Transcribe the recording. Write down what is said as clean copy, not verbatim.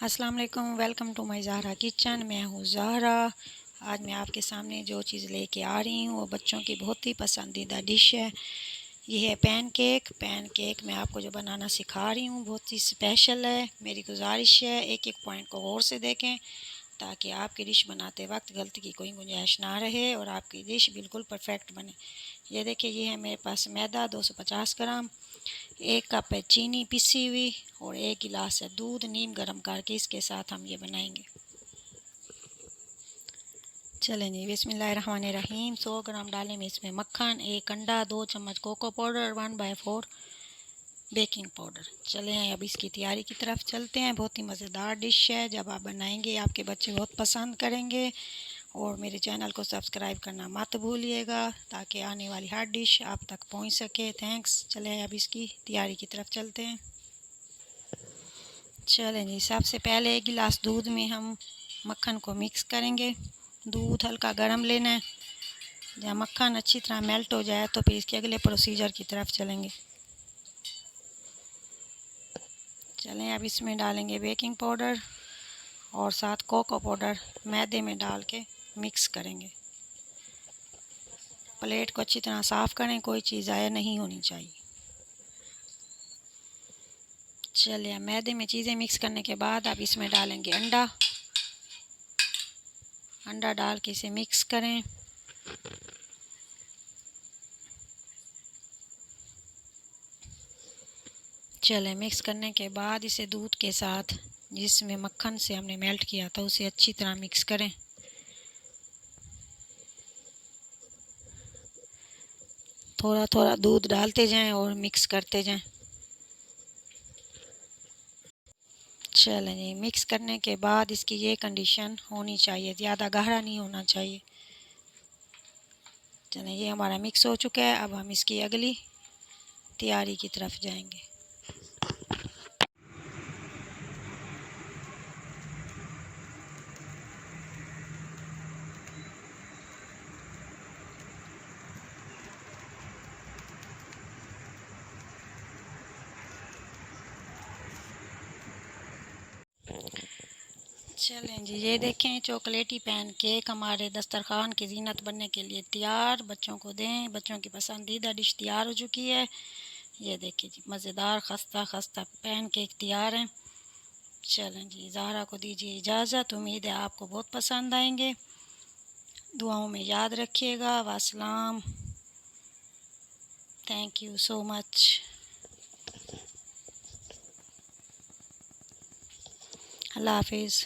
अस्सलाम वालेकुम, welcome to my Zahra kitchen. मैं हूँ ज़हरा। आज मैं आपके सामने जो चीज़ लेके आ रही हूँ वो बच्चों की बहुत ही पसंदीदा डिश है। ये है पैनकेक। पैनकेक मैं आपको जो बनाना सिखा रही हूँ बहुत ही स्पेशल है। मेरी गुजारिश है एक एक पॉइंट को गौर से देखें ताकि आपकी डिश बनाते वक्त गलती की कोई गुंजाइश ना रहे और आपकी डिश बिल्कुल परफेक्ट बने। ये देखिए, ये है मेरे पास मैदा 250 ग्राम, 1 कप है चीनी पिसी हुई और 1 गिलास है दूध नीम गर्म करके इसके साथ हम ये बनाएंगे। चलें जी, बिस्मिल्लाहिर्रहमानिर्रहीम। 100 ग्राम डालेंगे इसमें मक्खन, 1 अंडा, 2 चम्मच कोको पाउडर, 1/4 बेकिंग पाउडर। चलें अब इसकी तैयारी की तरफ चलते हैं। बहुत ही मज़ेदार डिश है, जब आप बनाएंगे आपके बच्चे बहुत पसंद करेंगे। और मेरे चैनल को सब्सक्राइब करना मत भूलिएगा ताकि आने वाली हर डिश आप तक पहुंच सके। थैंक्स। चलें अब इसकी तैयारी की तरफ चलते हैं। चलें जी, सबसे पहले 1 गिलास दूध में हम मक्खन को मिक्स करेंगे। दूध हल्का गर्म लेना है। जब मक्खन अच्छी तरह मेल्ट हो जाए तो फिर इसके अगले प्रोसीजर की तरफ चलेंगे। चलें अब इसमें डालेंगे बेकिंग पाउडर और साथ कोको पाउडर मैदे में डाल के मिक्स करेंगे। प्लेट को अच्छी तरह साफ़ करें, कोई चीज़ ज़ाया नहीं होनी चाहिए। चलिए मैदे में चीज़ें मिक्स करने के बाद अब इसमें डालेंगे अंडा। अंडा डाल के इसे मिक्स करें। चलें मिक्स करने के बाद इसे दूध के साथ जिसमें मक्खन से हमने मेल्ट किया था उसे अच्छी तरह मिक्स करें। थोड़ा थोड़ा दूध डालते जाएं और मिक्स करते जाएं। चलें जी, मिक्स करने के बाद इसकी ये कंडीशन होनी चाहिए, ज़्यादा गहरा नहीं होना चाहिए। चलें ये हमारा मिक्स हो चुका है। अब हम इसकी अगली तैयारी की तरफ जाएंगे। चलें जी, ये देखें चॉकलेटी पैन केक हमारे दस्तरखान की ज़ीनत बनने के लिए तैयार। बच्चों को दें, बच्चों की पसंदीदा डिश तैयार हो चुकी है। ये देखिए जी, मज़ेदार खस्ता खस्ता पैन केक तैयार हैं। चलें जी, ज़हरा को दीजिए इजाज़त। उम्मीद है आपको बहुत पसंद आएंगे। दुआओं में याद रखिएगा। वासलाम। Thank you so much. Allah हाफिज़।